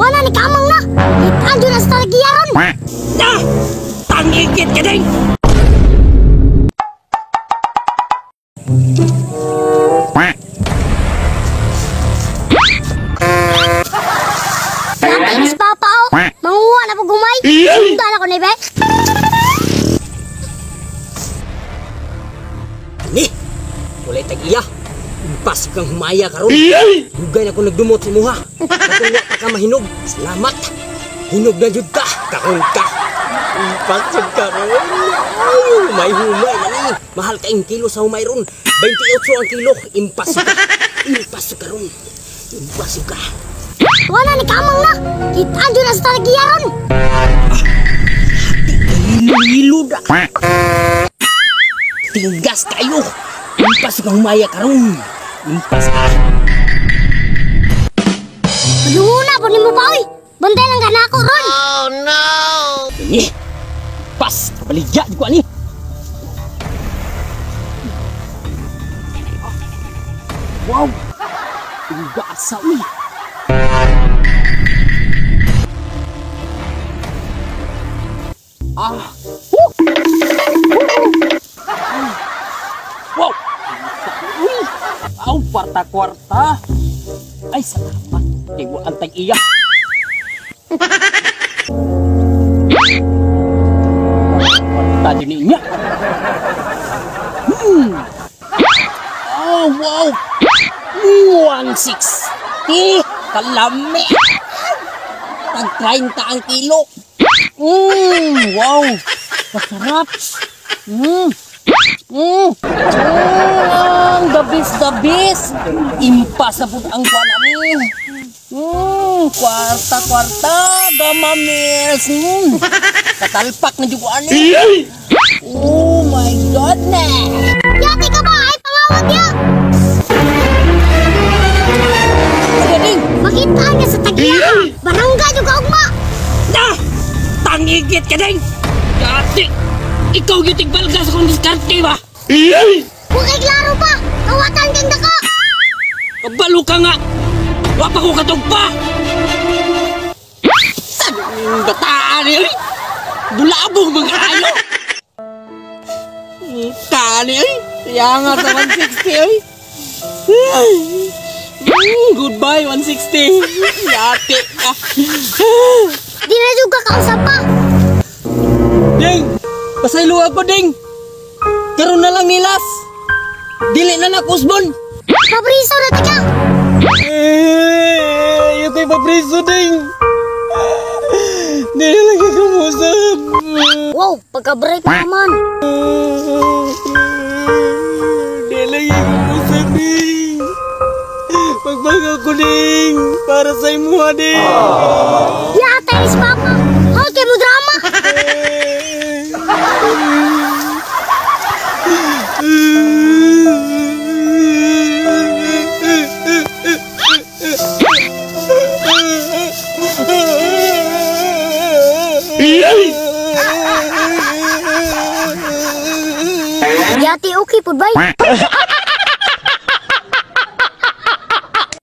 Wala ni kamang na. Kita dyan na sa talagyaron. Nah, tangigit ka din. Dati mas papa o. Manguha na po gumay. Sundan ako ni Be. Ni, walay tag-iya. Impas kang humaya karon. Dugay na ko nagdumot si Muha. Kung wa pa ka mahinog, salamat. Hinog na jud ta, karon ka. Impas jud karon. Ay, humay na ni. Mahal ka ang kilo sa humay ron. 28 ang kilo. Impas ka. Impas karon. Impas ka. Wala ni kamang na. Kita dyan na sa talagyaron. Hilo-hilo da. Tinggas kayo. Impas kang humaya karon. Impas ka. Luna po ni mo pa oy. Bantay lang gana ako ron. Oh no! Ini pas baligya di ko ani. Wow. Tingga asa ni. Wow. Aw, kwarta-kwarta. Ay, salamat. Tiwa ang tag-iya. Kwarta din niya. Oh, wow. 160. Kalami. Tag-30 ang kilo. Wow. Masarap. The best. Impas na po ang kuwan namin. Kwarta, gamamis. Katalpak na juguan eh. Oh my goodness. Yati ka ba? Ay, pangawag niya. Sige, Ding. Makita niya sa tagyaron. Barangga juga ugma. Nah, tangigit ka, Ding. Yati, ikaw yung tigbalgas kung diskarte ba? Huwag ay klaro pa. Kawatan tinda ka. Kabalo ka nga. Wapa ko katugpa. Sanong bataan eh. Bulabog mga ayo. Tani eh. Kaya nga sa 160 eh. Goodbye 160. Yati ka. Di na juga kausap pa. Ding! Pasayluwag ko, Ding! Karoon na lang nilas! Dili na nakusbon! Pabriso na tika. Yung kay Pabriso, Ding! Dili lagi kamusap! Wow, pagka-break naman. Dili lagi kamusap, Ding! Magbaga ko, Ding! Para sa imuha, Ding! Yata ni si Papa. How kayo mo drama? Yati okay po, bay.